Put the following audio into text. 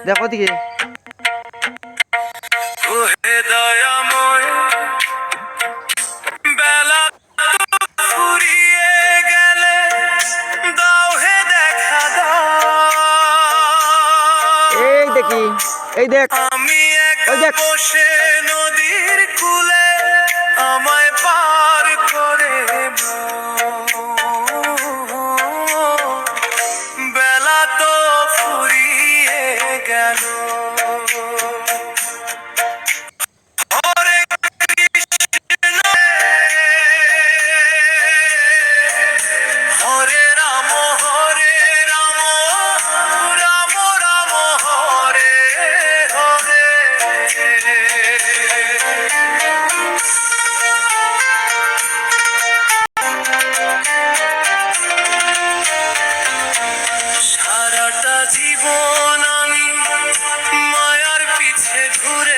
দেখো দিকে বেলা ফুরিয়ে গেলে দাও হে দেখা এই দেখি এই দেখ আমি ওই দেখ বসে নদীর কূলে আমায় পার করে বেলা তো ফুরিয়ে গেল হরে রাম রাম রাম হরে হরে সারাটা জীবন আমি মায়ার পিছে ঘুরে